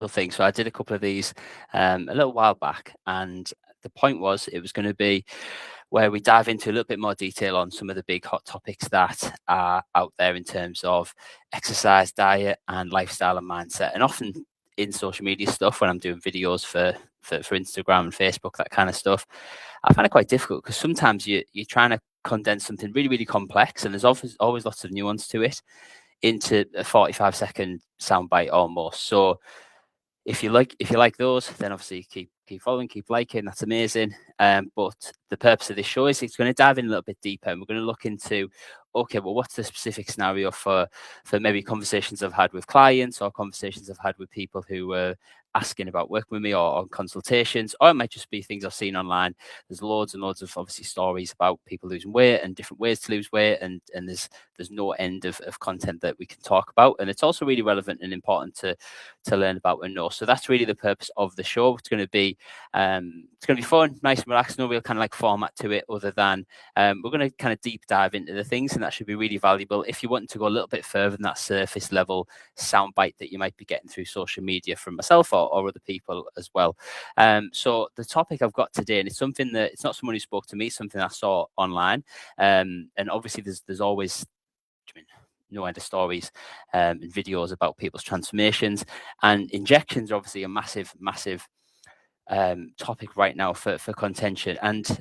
thing. So I did a couple of these a little while back, and the point was it was going to be where we dive into a little bit more detail on some of the big hot topics that are out there in terms of exercise, diet, and lifestyle and mindset. And often in social media stuff, when I'm doing videos for Instagram and Facebook, that kind of stuff, I find it quite difficult because sometimes you're trying to condense something really, really complex, and there's always lots of nuance to it into a 45-second soundbite almost. So if you like those, then obviously keep following, keep liking. That's amazing. But the purpose of this show is it's going to dive in a little bit deeper, and we're going to look into, okay, well, what's the specific scenario for maybe conversations I've had with clients or conversations I've had with people who were asking about working with me or on consultations, or it might just be things I've seen online. There's loads and loads of obviously stories about people losing weight and different ways to lose weight, and there's no end of content that we can talk about, and it's also really relevant and important to learn about and know. So that's really the purpose of the show. It's going to be fun, nice and relaxed, no real kind of like format to it other than we're going to kind of deep dive into the things, and that should be really valuable if you want to go a little bit further than that surface level soundbite that you might be getting through social media from myself or other people as well. So the topic I've got today, and it's something that it's not someone who spoke to me, it's something I saw online, and obviously there's always no end of stories and videos about people's transformations, and injections are obviously a massive topic right now for contention, and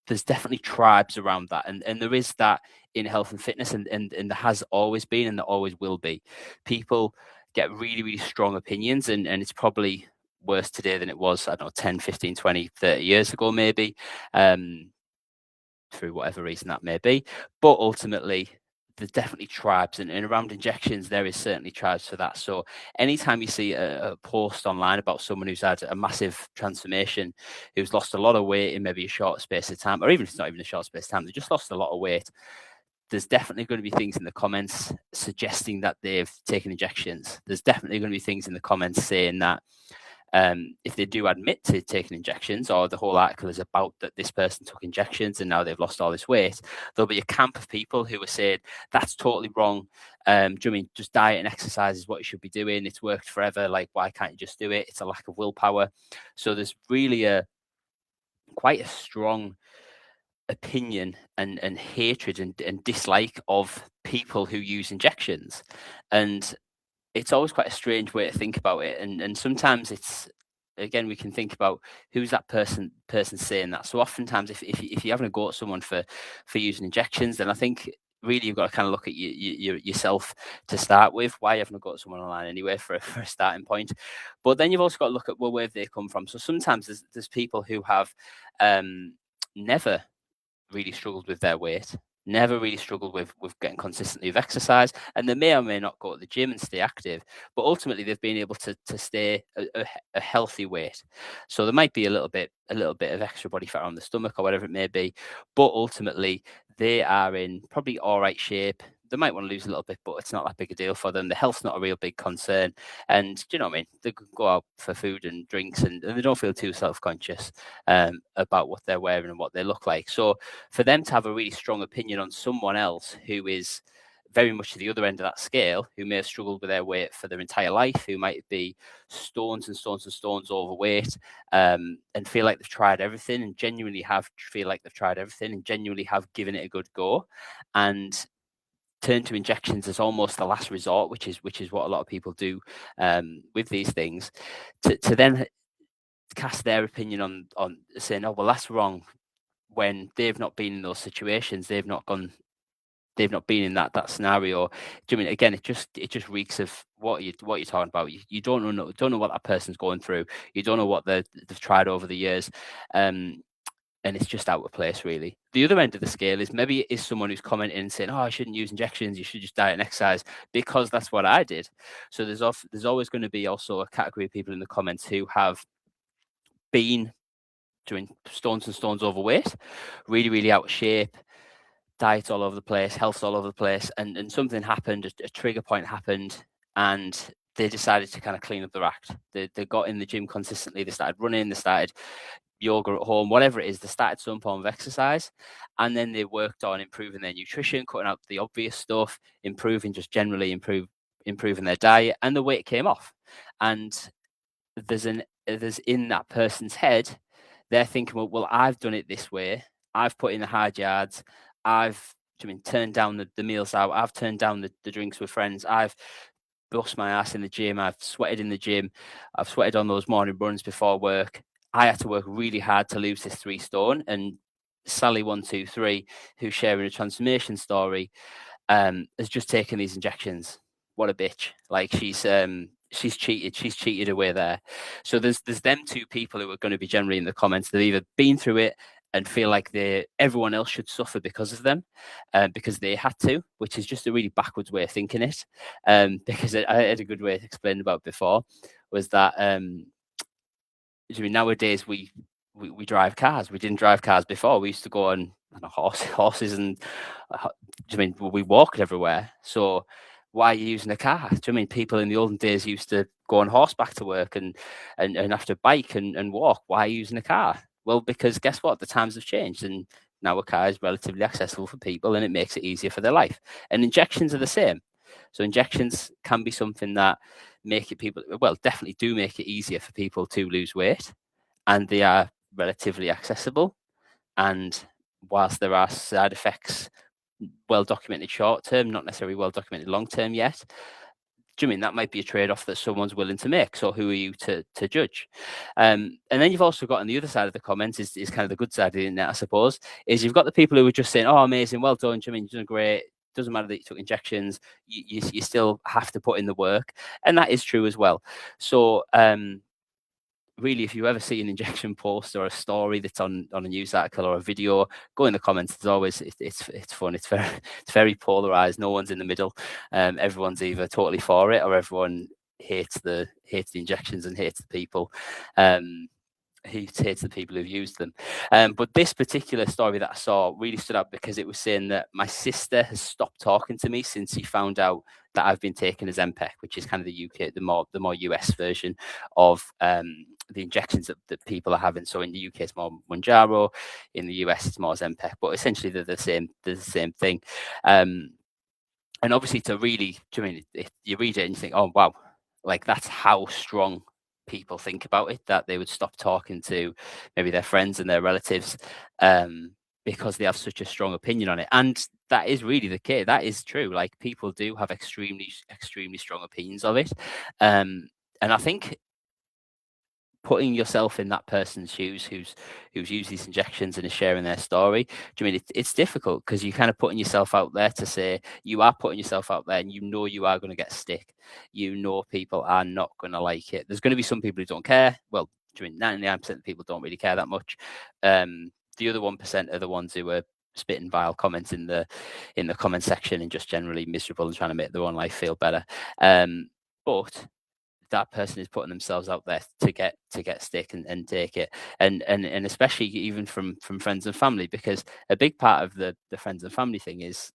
there's definitely tribes around that, and there is that in health and fitness, and there has always been, and there always will be. People get really, really strong opinions, and it's probably worse today than it was, I don't know, 10, 15, 20, 30 years ago, maybe, through whatever reason that may be. But ultimately, there's definitely tribes, and around injections, there is certainly tribes for that. So anytime you see a post online about someone who's had a massive transformation, who's lost a lot of weight in maybe a short space of time, or even if it's not even a short space of time, they just lost a lot of weight, there's definitely going to be things in the comments suggesting that they've taken injections. There's definitely going to be things in the comments saying that if they do admit to taking injections, or the whole article is about that this person took injections and now they've lost all this weight, there'll be a camp of people who are saying that's totally wrong. Do you know what I mean? Just diet and exercise is what you should be doing. It's worked forever. Like, why can't you just do it? It's a lack of willpower. So there's really quite a strong opinion and hatred and dislike of people who use injections, and it's always quite a strange way to think about it, and sometimes it's, again, we can think about who's that person saying that. So oftentimes if you're having a go at someone for using injections, then I think really you've got to kind of look at yourself to start with. Why haven't I got someone online anyway for a starting point? But then you've also got to look at, well, where they come from. So sometimes there's people who have never really struggled with their weight, never really struggled with getting consistently with exercise, and they may or may not go to the gym and stay active, but ultimately they've been able to stay a healthy weight. So there might be a little bit of extra body fat on the stomach or whatever it may be, but ultimately they are in probably all right shape. They might want to lose a little bit, but it's not that big a deal for them. The health's not a real big concern. And do you know what I mean? They can go out for food and drinks, and they don't feel too self-conscious about what they're wearing and what they look like. So for them to have a really strong opinion on someone else who is very much to the other end of that scale, who may have struggled with their weight for their entire life, who might be stones and stones and stones overweight, and feel like they've tried everything, and genuinely feel like they've tried everything and genuinely have given it a good go, and turn to injections as almost the last resort, which is what a lot of people do with these things, to then cast their opinion on saying, oh, well, that's wrong, when they've not been in those situations, they've not been in that scenario. Do you mean, again, it just reeks of what you're talking about. You don't know what that person's going through. You don't know what they've tried over the years. And it's just out of place, really. The other end of the scale is maybe it is someone who's commenting and saying, oh, I shouldn't use injections, you should just diet and exercise, because that's what I did. So there's always going to be also a category of people in the comments who have been doing stones and stones overweight, really, really out of shape, diet all over the place, health all over the place, and something happened, a trigger point happened, and they decided to kind of clean up their act. They got in the gym consistently, they started running, they started yoga at home, whatever it is, they started some form of exercise, and then they worked on improving their nutrition, cutting out the obvious stuff, improving their diet, and the weight came off. And there's in that person's head, they're thinking, well, I've done it this way. I've put in the hard yards. I've turned down the meals out. I've turned down the drinks with friends. I've bust my ass in the gym. I've sweated in the gym. I've sweated on those morning runs before work. I had to work really hard to lose this 3 stone. And Sally123, who's sharing a transformation story, has just taken these injections. What a bitch! Like she's cheated. She's cheated away there. So there's them two people who are going to be generally in the comments. They've either been through it and feel like everyone else should suffer because of them, because they had to, which is just a really backwards way of thinking it. Because I had a good way to explain about before was that nowadays we drive cars. We didn't drive cars before. We used to go on horses and we walked everywhere. So why are you using a car? Do you mean people in the olden days used to go on horseback to work and have to bike and walk? Why are you using a car? Well, because guess what? The times have changed and now a car is relatively accessible for people and it makes it easier for their life. And injections are the same. So injections can be something that definitely do make it easier for people to lose weight, and they are relatively accessible. And whilst there are side effects, well documented short term, not necessarily well documented long term yet, do you mean that might be a trade-off that someone's willing to make? So who are you to judge? And then you've also got on the other side of the comments is kind of the good side of the internet, I suppose, is you've got the people who are just saying, oh, amazing, well done, do you mean you're doing great. Doesn't matter that you took injections, you still have to put in the work. And that is true as well. So really, if you ever see an injection post or a story that's on a news article or a video, go in the comments. It's always it's fun. It's very polarized. No one's in the middle. Everyone's either totally for it or everyone hates the injections and hates the people. He hates the people who've used them. But this particular story that I saw really stood out because it was saying that my sister has stopped talking to me since she found out that I've been taking Ozempic, which is kind of the UK, the more US version of the injections that people are having. So in the UK, it's more Mounjaro. In the US, it's more Ozempic. But essentially, they're the same thing. And obviously, you read it and you think, oh wow, like that's how strong people think about it, that they would stop talking to maybe their friends and their relatives because they have such a strong opinion on it. And that is really the case. That is true. Like people do have extremely strong opinions of it. And I think putting yourself in that person's shoes who's used these injections and is sharing their story, do you mean it's difficult because you're kind of putting yourself out there to say you are putting yourself out there and you know you are going to get stick. You know people are not going to like it. There's going to be some people who don't care. Well, do you mean 99% of people don't really care that much. The other 1% are the ones who are spitting vile comments in the comment section and just generally miserable and trying to make their own life feel better. But that person is putting themselves out there to get stick and take it, and especially even from friends and family, because a big part of the friends and family thing is,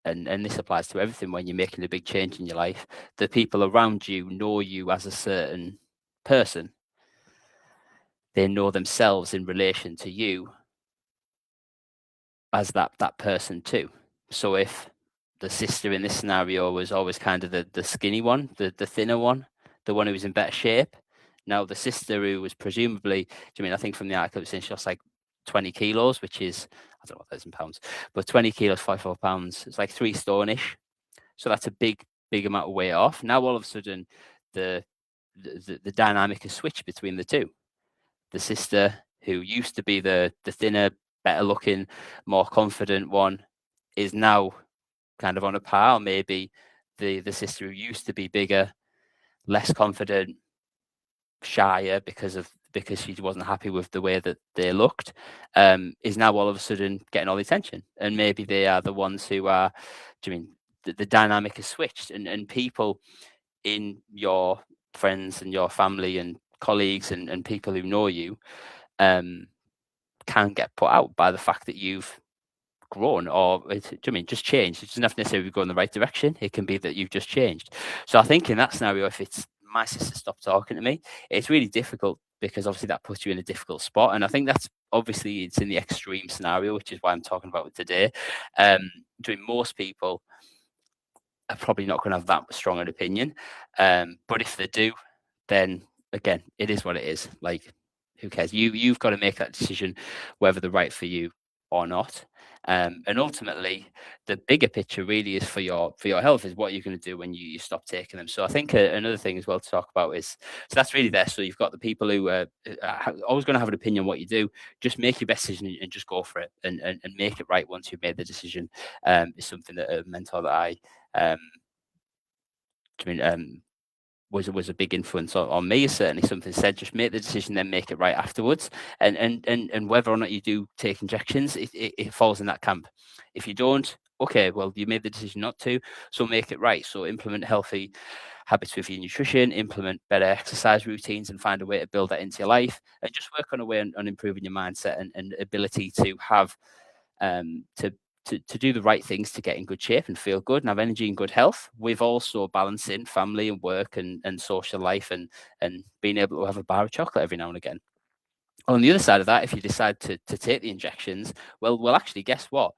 and this applies to everything when you're making a big change in your life, the people around you know you as a certain person. They know themselves in relation to you as that person too. So if the sister in this scenario was always kind of the skinny one, the thinner one, the one who was in better shape. Now the sister who was presumably, I think from the article it was saying she lost like 20 kilos, which is, I don't know, 1,000 pounds, but 20 kilos, 54 pounds, it's like 3 stone-ish. So that's a big amount of weight off. Now all of a sudden the dynamic has switched between the two. The sister who used to be the thinner, better looking, more confident one is now kind of on a par. Maybe the sister who used to be bigger, less confident, shyer because she wasn't happy with the way that they looked, is now all of a sudden getting all the attention. And maybe they are the ones who are, the dynamic has switched, and people in your friends and your family and colleagues and people who know you can get put out by the fact that you've grown or just changed. It doesn't have to necessarily go in the right direction. It can be that you've just changed. So I think in that scenario, if it's my sister stopped talking to me, it's really difficult because obviously that puts you in a difficult spot. And I think that's obviously it's in the extreme scenario, which is why I'm talking about it today. Most people are probably not going to have that strong an opinion. But if they do, then again, it is what it is. Like, who cares? You've got to make that decision whether they're right for you or not. And ultimately, the bigger picture really is for your health is what you're going to do when you stop taking them. So I think another thing as well to talk about is so that's really there. So you've got the people who are always going to have an opinion on what you do. Just make your best decision and just go for it and make it right once you've made the decision. Is something that a mentor that um, I mean was a big influence on me. Is certainly something said. Just make the decision, then make it right afterwards. And whether or not you do take injections, it falls in that camp. If you don't, okay, well you made the decision not to, so make it right. So implement healthy habits with your nutrition, implement better exercise routines, and find a way to build that into your life. And just work on a way on improving your mindset and ability to have to do the right things to get in good shape and feel good and have energy and good health, with also balancing family and work and social life and being able to have a bar of chocolate every now and again. On the other side of that, if you decide to take the injections, well, actually, guess what?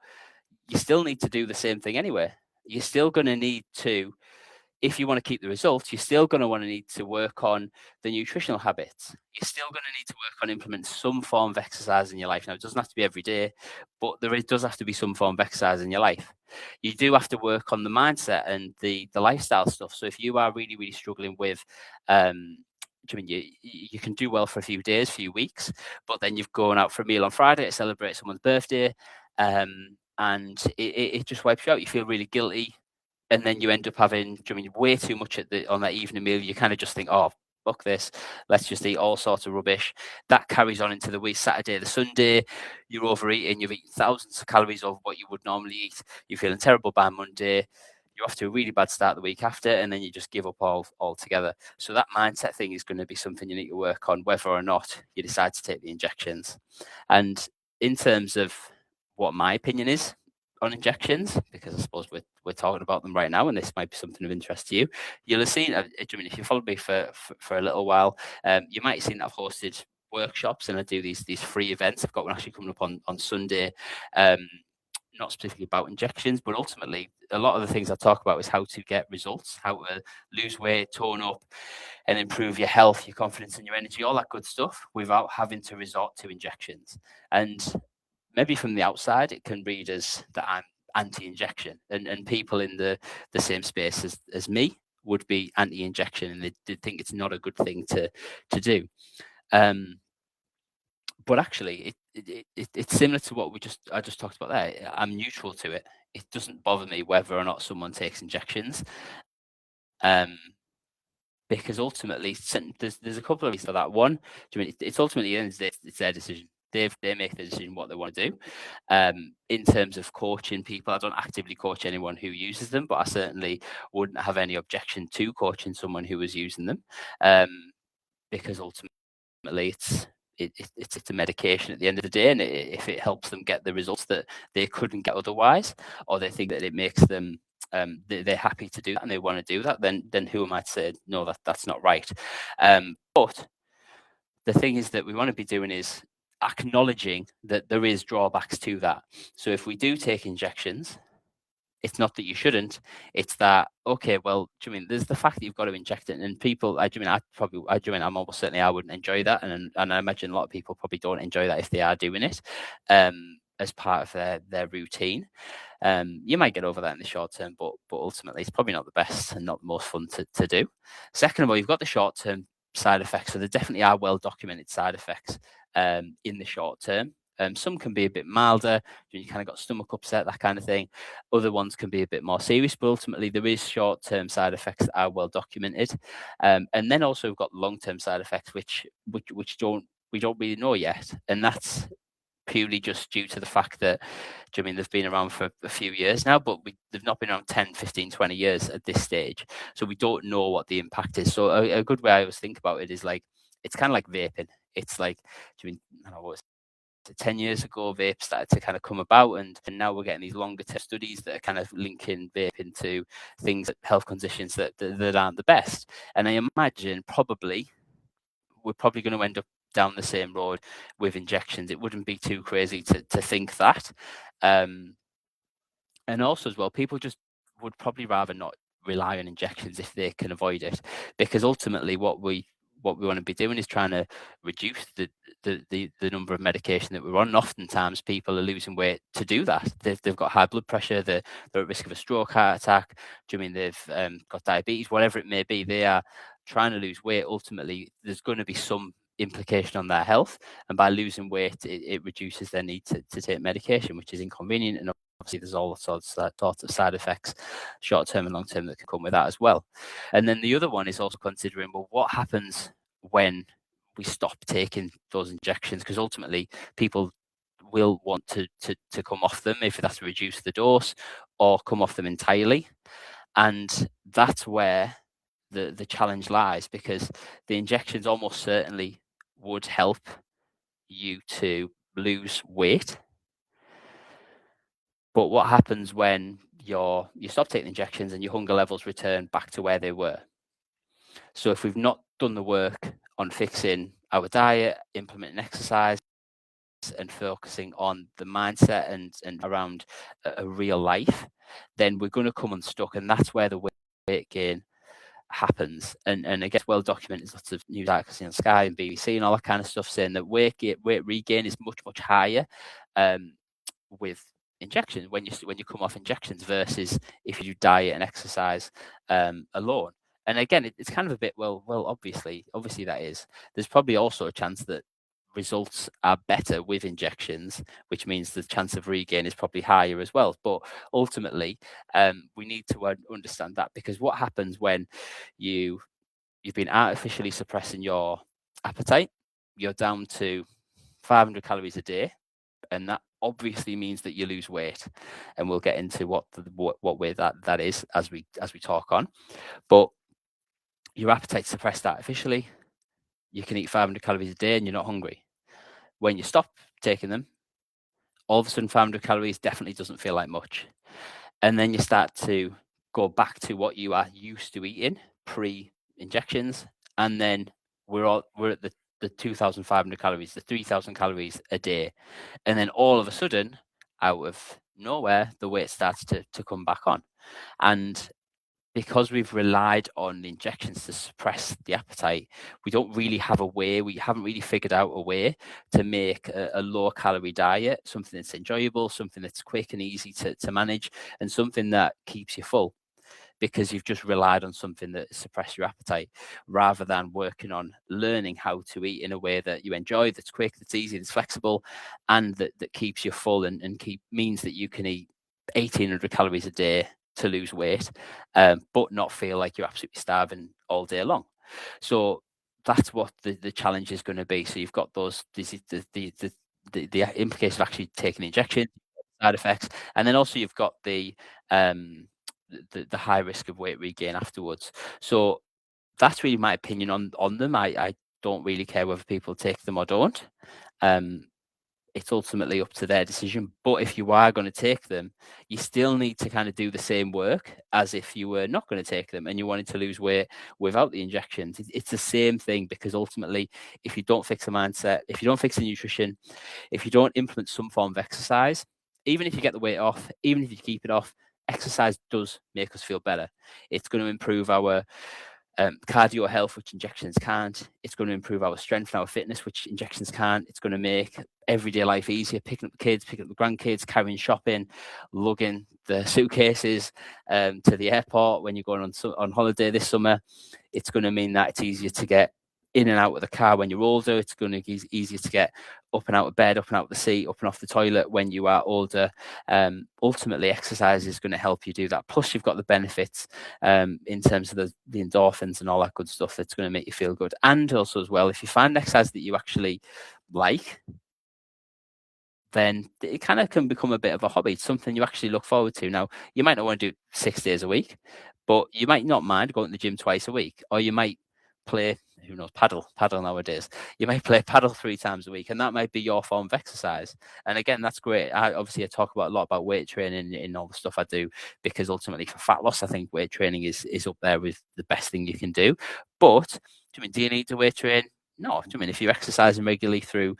You still need to do the same thing anyway. You're still going to need to, if you want to keep the results, you're still going to want to need to work on the nutritional habits. You're still going to need to work on implementing some form of exercise in your life. Now, it doesn't have to be every day, but does have to be some form of exercise in your life. You do have to work on the mindset and the lifestyle stuff. So if you are really, really struggling with, I mean, you can do well for a few days, few weeks, but then you've gone out for a meal on Friday to celebrate someone's birthday, and it just wipes you out. You feel really guilty. And then you end up having, way too much on that evening meal. You kind of just think, oh, fuck this. Let's just eat all sorts of rubbish. That carries on into the week, Saturday, the Sunday. You're overeating. You've eaten thousands of calories of what you would normally eat. You're feeling terrible by Monday. You're off to a really bad start the week after, and then you just give up altogether. So that mindset thing is going to be something you need to work on, whether or not you decide to take the injections. And in terms of what my opinion is on injections, because I suppose we're talking about them right now, and this might be something of interest to you. You'll have seen, if you followed me for a little while, you might have seen that I've hosted workshops and I do these free events. I've got one actually coming up on Sunday, not specifically about injections, but ultimately a lot of the things I talk about is how to get results, how to lose weight, tone up, and improve your health, your confidence, and your energy, all that good stuff, without having to resort to injections. And maybe from the outside, it can read as that I'm anti-injection, and people in the same space as me would be anti-injection, and they think it's not a good thing to do. But actually, it's similar to what I just talked about there. I'm neutral to it. It doesn't bother me whether or not someone takes injections, because ultimately there's a couple of reasons for that. One, it's ultimately it's their decision. They make the decision what they want to do. In terms of coaching people, I don't actively coach anyone who uses them, but I certainly wouldn't have any objection to coaching someone who was using them, because ultimately it's a medication at the end of the day, and if it helps them get the results that they couldn't get otherwise, or they think that it makes them they're happy to do that and they want to do that, then who am I to say no, that's not right? But the thing is that we want to be doing is acknowledging that there is drawbacks to that. So if we do take injections, it's not that you shouldn't. It's that, okay, well, there's the fact that you've got to inject it, and people, I'm almost certainly I wouldn't enjoy that, and I imagine a lot of people probably don't enjoy that if they are doing it as part of their routine. You might get over that in the short term, but ultimately it's probably not the best and not the most fun to do. Second of all, you've got the short term side effects. So there definitely are well documented side effects in the short term. Some can be a bit milder, you kind of got stomach upset, that kind of thing. Other ones can be a bit more serious, but ultimately there is short-term side effects that are well documented. And then also we've got long-term side effects, which we don't really know yet. And that's purely just due to the fact that, they've been around for a few years now, but they've not been around 10, 15, 20 years at this stage. So we don't know what the impact is. So a good way I always think about it is like, it's kind of like vaping. It's like, I don't know, what 10 years ago, vape started to kind of come about, and now we're getting these longer term studies that are kind of linking vape into things, health conditions that aren't the best. And I imagine we're probably going to end up down the same road with injections. It wouldn't be too crazy to think that. And also as well, people just would probably rather not rely on injections if they can avoid it, because ultimately what we what we want to be doing is trying to reduce the number of medication that we're on. And oftentimes people are losing weight to do that. They've got high blood pressure, they're at risk of a stroke, heart attack. Do you mean they've got diabetes, whatever it may be? They are trying to lose weight. Ultimately, there's going to be some implication on their health, and by losing weight, it reduces their need to take medication, which is inconvenient. And obviously, there's all sorts of side effects, short term and long term, that can come with that as well. And then the other one is also considering, well, what happens when we stop taking those injections? Because ultimately, people will want to come off them, if that's to reduce the dose or come off them entirely. And that's where the challenge lies, because the injections almost certainly would help you to lose weight. But what happens when you stop taking injections and your hunger levels return back to where they were? So if we've not done the work on fixing our diet, implementing exercise, and focusing on the mindset and around a real life, then we're going to come unstuck, and that's where the weight gain happens. And I guess well documented, lots of news articles on Sky and BBC and all that kind of stuff saying that weight regain is much higher with injections when you come off injections versus if you do diet and exercise alone. And again, it's kind of a bit well obviously that is. There's probably also a chance that results are better with injections, which means the chance of regain is probably higher as well. But ultimately, we need to understand that, because what happens when you've been artificially suppressing your appetite, you're down to 500 calories a day, and that obviously means that you lose weight, and we'll get into what way that is as we talk on. But your appetite's suppressed artificially. You can eat 500 calories a day and you're not hungry. When you stop taking them, all of a sudden 500 calories definitely doesn't feel like much. And then you start to go back to what you are used to eating pre-injections. And then we're at the 2,500 calories, the 3,000 calories a day. And then all of a sudden, out of nowhere, the weight starts to come back on. And because we've relied on the injections to suppress the appetite, we don't really have a way, we haven't really figured out a way to make a low calorie diet, something that's enjoyable, something that's quick and easy to manage, and something that keeps you full, because you've just relied on something that suppresses your appetite, rather than working on learning how to eat in a way that you enjoy, that's quick, that's easy, that's flexible, and that keeps you full and means that you can eat 1,800 calories a day to lose weight, but not feel like you're absolutely starving all day long. So that's what the challenge is going to be. So you've got the implications of actually taking the injection, side effects, and then also you've got the high risk of weight regain afterwards. So that's really my opinion on them. I don't really care whether people take them or don't. It's ultimately up to their decision. But if you are going to take them, you still need to kind of do the same work as if you were not going to take them and you wanted to lose weight without the injections. It's the same thing, because ultimately, if you don't fix the mindset, if you don't fix the nutrition, if you don't implement some form of exercise, even if you get the weight off, even if you keep it off, exercise does make us feel better. It's going to improve our cardio health, which injections can't. It's going to improve our strength and our fitness, which injections can't. It's going to make everyday life easier, picking up the kids, picking up the grandkids, carrying shopping, lugging the suitcases to the airport when you're going on holiday this summer. It's going to mean that it's easier to get in and out of the car when you're older. It's going to be easier to get up and out of bed, up and out of the seat, up and off the toilet when you are older. Ultimately, exercise is going to help you do that. Plus, you've got the benefits in terms of the endorphins and all that good stuff that's going to make you feel good. And also as well, if you find exercise that you actually like, then it kind of can become a bit of a hobby. It's something you actually look forward to. Now, you might not want to do 6 days a week, but you might not mind going to the gym twice a week, or you might play, who knows, paddle nowadays. You might play paddle 3 times a week, and that might be your form of exercise. And again, that's great. I talk a lot about weight training in all the stuff I do, because ultimately for fat loss, I think weight training is up there with the best thing you can do. But do you need to weight train? No. If you're exercising regularly through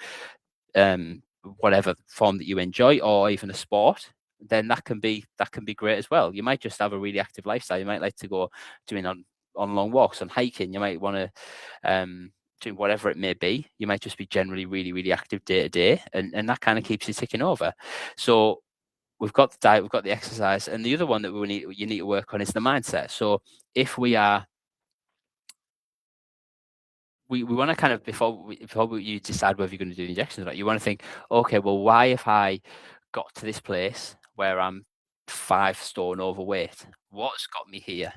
whatever form that you enjoy, or even a sport, then that can be great as well. You might just have a really active lifestyle. You might like to go doing on on long walks, on hiking. You might want to do whatever it may be. You might just be generally really, really active day to day, and that kind of keeps you ticking over. So we've got the diet, we've got the exercise, and the other one that you need to work on is the mindset. So if we want to kind of before you decide whether you're going to do the injections or not, you want to think, okay, well, why have I got to this place where I'm 5 stone overweight? What's got me here?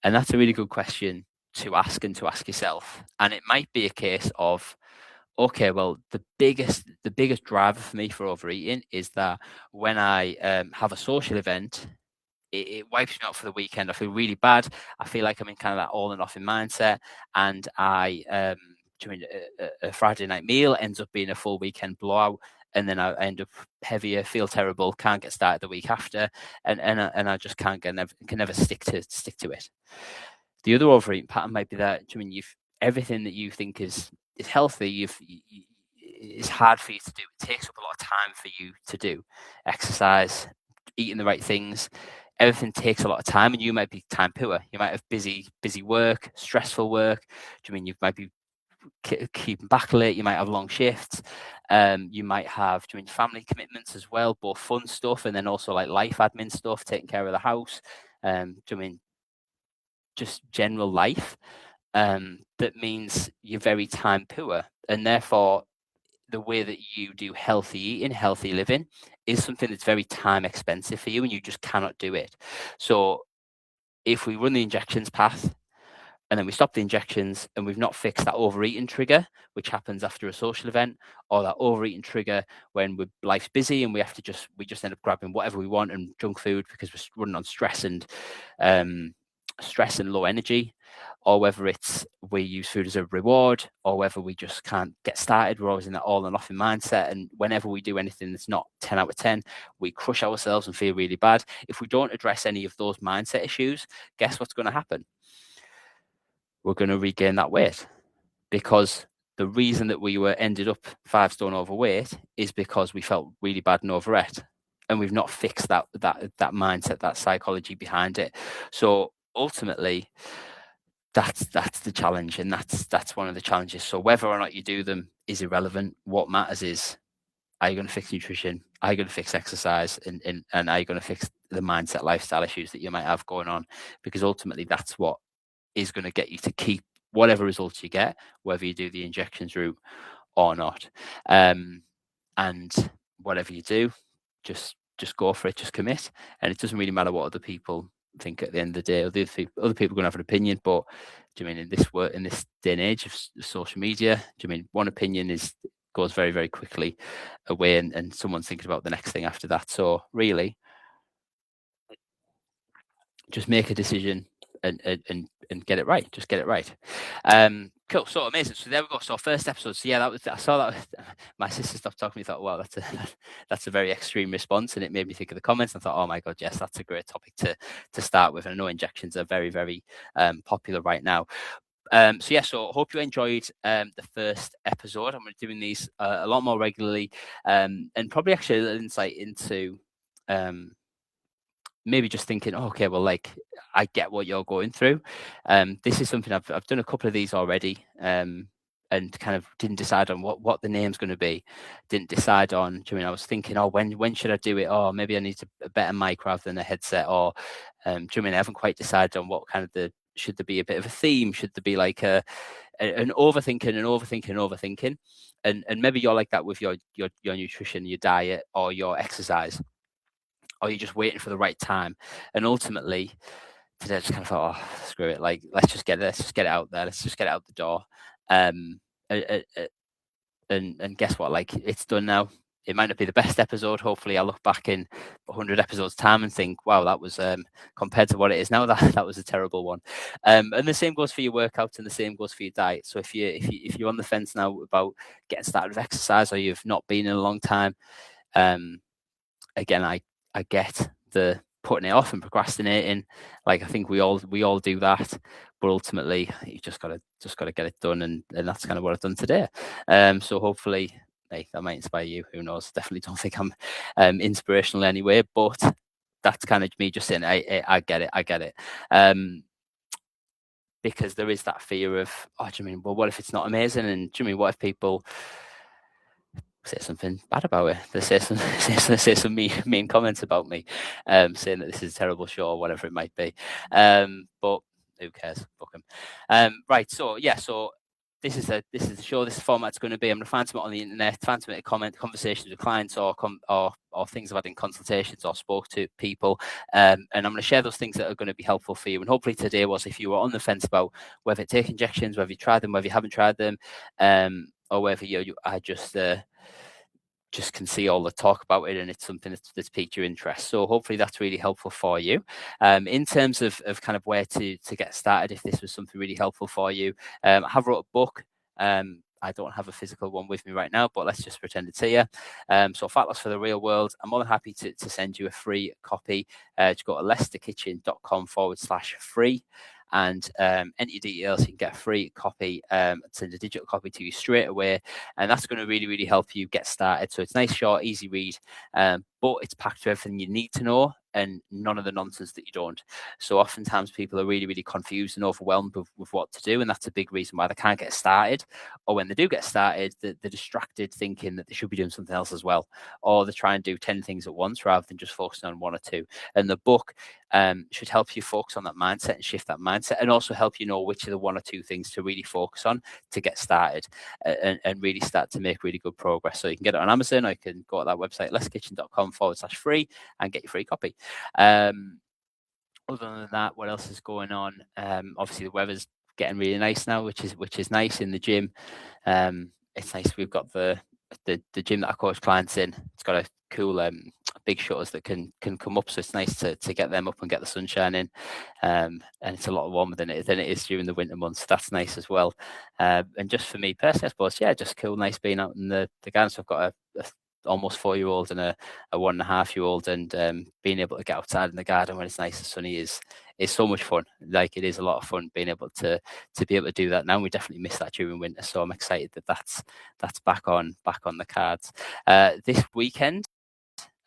And that's a really good question to ask and to ask yourself. And it might be a case of, okay, well, the biggest driver for me for overeating is that when I have a social event, it wipes me out for the weekend. I feel really bad. I feel like I'm in kind of that all or nothing mindset, and during a Friday night meal ends up being a full weekend blowout, and then I end up heavier, feel terrible, can't get started the week after, and I just can never stick to it. The other overeating pattern might be that you've everything that you think is healthy, it's hard for you to do. It takes up a lot of time for you to do. Exercise, eating the right things, everything takes a lot of time, and you might be time poor. You might have busy work, stressful work. You might be keeping back late. You might have long shifts. You might have family commitments as well, both fun stuff and then also like life admin stuff, taking care of the house. Just general life. That means you're very time poor, and therefore the way that you do healthy eating, healthy living is something that's very time expensive for you, and you just cannot do it. So if we run the injections path and then we stop the injections and we've not fixed that overeating trigger, which happens after a social event, or that overeating trigger when life's busy and we just end up grabbing whatever we want and junk food because we're running on stress and low energy, or whether it's we use food as a reward, or whether we just can't get started. We're always in that all or nothing mindset, and whenever we do anything that's not 10 out of 10, we crush ourselves and feel really bad. If we don't address any of those mindset issues, guess what's going to happen? We're going to regain that weight, because the reason that we ended up 5 stone overweight is because we felt really bad and overate, and we've not fixed that mindset, that psychology behind it. So ultimately, that's the challenge, and that's one of the challenges. So whether or not you do them is irrelevant. What matters is, are you going to fix nutrition? Are you going to fix exercise? And are you going to fix the mindset, lifestyle issues that you might have going on? Because ultimately, that's what is going to get you to keep whatever results you get, whether you do the injections route or not. And whatever you do, just go for it, just commit. And it doesn't really matter what other people think at the end of the day. Other people are going to have an opinion, but in this day and age of social media, one opinion goes very, very quickly away, and someone's thinking about the next thing after that. So really, just make a decision and get it right. Just get it right. Cool. So amazing. So there we go. So first episode. So yeah, I saw that. My sister stopped talking. Thought, wow, that's a very extreme response, and it made me think of the comments. I thought, oh my god, yes, that's a great topic to start with. And I know injections are very, very popular right now. So hope you enjoyed the first episode. I'm going to be doing these a lot more regularly, and probably actually a little insight into maybe just thinking, oh, okay, well, like, I get what you're going through. This is something I've done a couple of these already, and kind of didn't decide on what the name's going to be. Didn't decide on. I was thinking, oh, when should I do it? Oh, maybe I need a better mic rather than a headset. Or, I haven't quite decided on what kind of should there be a bit of a theme? Should there be like an overthinking, and maybe you're like that with your nutrition, your diet, or your exercise, or you're just waiting for the right time. And ultimately, today I just kind of thought, oh, screw it. Like, let's just get it out there. Let's just get it out the door. And guess what? Like, it's done now. It might not be the best episode. Hopefully, I'll look back in 100 episodes time and think, wow, that was compared to what it is now, that was a terrible one. And the same goes for your workouts, and the same goes for your diet. So if you're on the fence now about getting started with exercise, or you've not been in a long time, again, I get the putting it off and procrastinating. Like, I think we all do that, but ultimately you just gotta get it done, and that's kind of what I've done today. So hopefully, hey, that might inspire you. Who knows? Definitely don't think I'm inspirational anyway, but that's kind of me just saying, I get it. because there is that fear of, oh, do you mean, well, what if it's not amazing? And do you mean, what if people say something bad about it? They say some mean comments about me, saying that this is a terrible show or whatever it might be. But who cares? Fuck them. Right. So yeah. So this is the show. This format's going to be. I'm going to find something on the internet, find something to comment, conversations with clients, or things I've had in consultations or spoke to people, and I'm going to share those things that are going to be helpful for you. And hopefully today was, if you were on the fence about whether to take injections, whether you tried them, whether you haven't tried them, or whether you I just can see all the talk about it and it's something that's piqued your interest. So hopefully that's really helpful for you. In terms of kind of where to get started, if this was something really helpful for you, I have wrote a book. I don't have a physical one with me right now, but let's just pretend it's here. So Fat Loss for the Real World. I'm more than happy to send you a free copy. Just go to lesterkitchen.com/free. And enter your details. You can get a free copy, send a digital copy to you straight away, and that's going to really, really help you get started. So it's nice, short, easy read, but it's packed with everything you need to know and none of the nonsense that you don't. So oftentimes people are really, really confused and overwhelmed with what to do, and that's a big reason why they can't get started. Or when they do get started, they're distracted thinking that they should be doing something else as well, or they try and do 10 things at once rather than just focusing on one or two. And the book should help you focus on that mindset and shift that mindset, and also help you know which are the one or two things to really focus on to get started and really start to make really good progress. So you can get it on Amazon, or you can go to that website, lesterkitchen.com/free, and get your free copy. Other than that, what else is going on? Obviously the weather's getting really nice now, which is nice in the gym. It's nice. We've got the gym that I coach clients in. It's got a cool big shutters that can come up, so it's nice to get them up and get the sunshine in. And it's a lot warmer than it is during the winter months. So that's nice as well. And just for me personally, I suppose, yeah, just cool, nice being out in the garden. So I've got a almost 4-year-old and a 1.5-year-old, and being able to get outside in the garden when it's nice and sunny is so much fun. Like, it is a lot of fun being able to be able to do that now. We definitely miss that during winter, so I'm excited that's back on the cards. This weekend,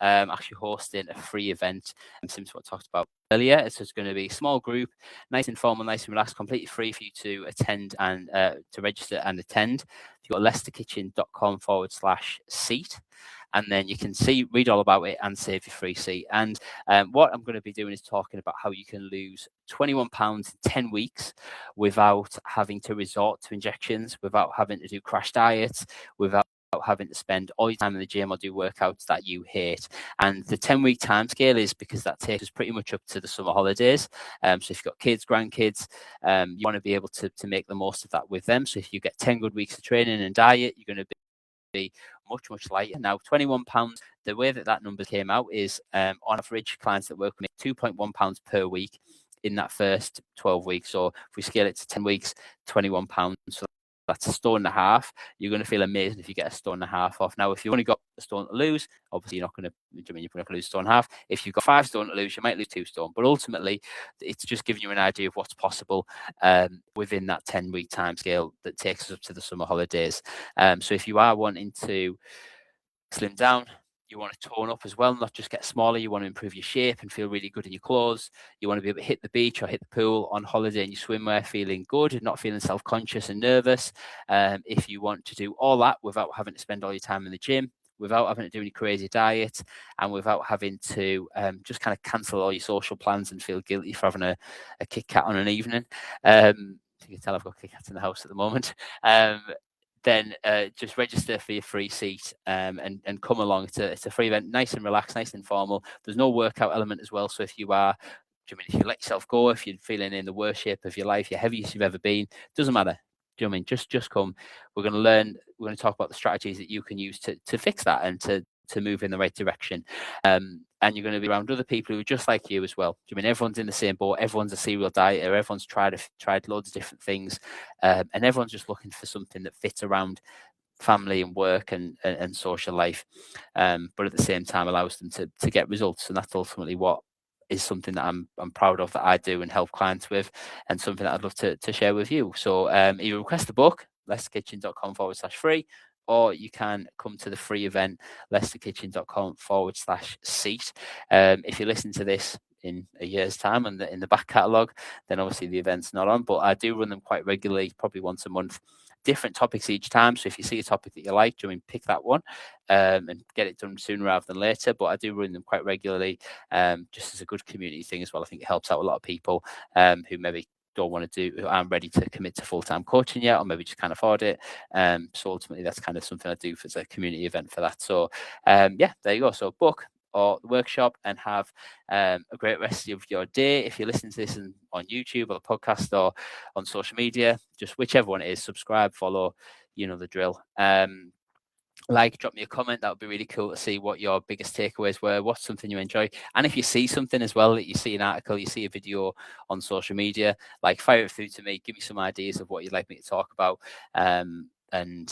actually hosting a free event, similar to what I talked about earlier. So it's going to be a small group, nice and informal, nice and relaxed, completely free for you to attend and to register and attend. You've got lesterkitchen.com/seat. And then you can read all about it and save your free seat. And what I'm going to be doing is talking about how you can lose 21 pounds in 10 weeks without having to resort to injections, without having to do crash diets, without having to spend all your time in the gym or do workouts that you hate. And the 10-week time scale is because that takes us pretty much up to the summer holidays. So if you've got kids, grandkids, you want to be able to make the most of that with them. So if you get 10 good weeks of training and diet, you're going to be much lighter. Now, 21 pounds, the way that number came out is on average, clients that work with me, 2.1 pounds per week in that first 12 weeks. So if we scale it to 10 weeks, 21 pounds. So that's a stone and a half. You're going to feel amazing if you get a stone and a half off. Now, if you've only got a stone to lose, obviously you're not going to lose a stone and a half. If you've got 5 stone to lose, you might lose 2 stone. But ultimately, it's just giving you an idea of what's possible within that 10-week time scale that takes us up to the summer holidays. So if you are wanting to slim down, you want to tone up as well, not just get smaller. You want to improve your shape and feel really good in your clothes. You want to be able to hit the beach or hit the pool on holiday in your swimwear feeling good and not feeling self-conscious and nervous. If you want to do all that without having to spend all your time in the gym, without having to do any crazy diet, and without having to just kind of cancel all your social plans and feel guilty for having a Kit Kat on an evening. You can tell I've got Kit Kats in the house at the moment. Then just register for your free seat and come along. It's a free event, nice and relaxed, nice and informal. There's no workout element as well. So if you let yourself go, if you're feeling in the worst shape of your life, you're heaviest you've ever been, doesn't matter. Do you know what I mean? Just come. We're going to learn. We're going to talk about the strategies that you can use to fix that and to move in the right direction. And you're going to be around other people who are just like you as well. Do you mean everyone's in the same boat? Everyone's a serial dieter. Everyone's tried loads of different things, and everyone's just looking for something that fits around family and work and social life, but at the same time allows them to get results. And that's ultimately what is something that I'm proud of that I do and help clients with, and something that I'd love to share with you. So you request the book, lesterkitchen.com/free, or you can come to the free event, lesterkitchen.com/seat. If you listen to this in a year's time and in the back catalogue, then obviously the event's not on. But I do run them quite regularly, probably once a month, different topics each time. So if you see a topic that you like, do you mean pick that one and get it done sooner rather than later. But I do run them quite regularly, just as a good community thing as well. I think it helps out a lot of people who maybe don't want to do, aren't ready to commit to full-time coaching yet, or maybe just can't afford it. So ultimately, that's kind of something I do as a community event for that. So yeah, there you go. So book or the workshop and have a great rest of your day. If you're listening to this on YouTube or the podcast or on social media, just whichever one it is, subscribe, follow, you know the drill. Drop me a comment. That would be really cool to see what your biggest takeaways were, what's something you enjoy. And if you see something as well, that you see an article, you see a video on social media, like fire it through to me, give me some ideas of what you'd like me to talk about. And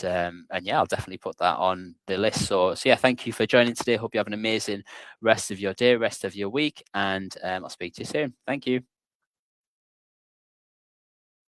yeah, I'll definitely put that on the list. So yeah, thank you for joining today. Hope you have an amazing rest of your day, rest of your week, and I'll speak to you soon. Thank you.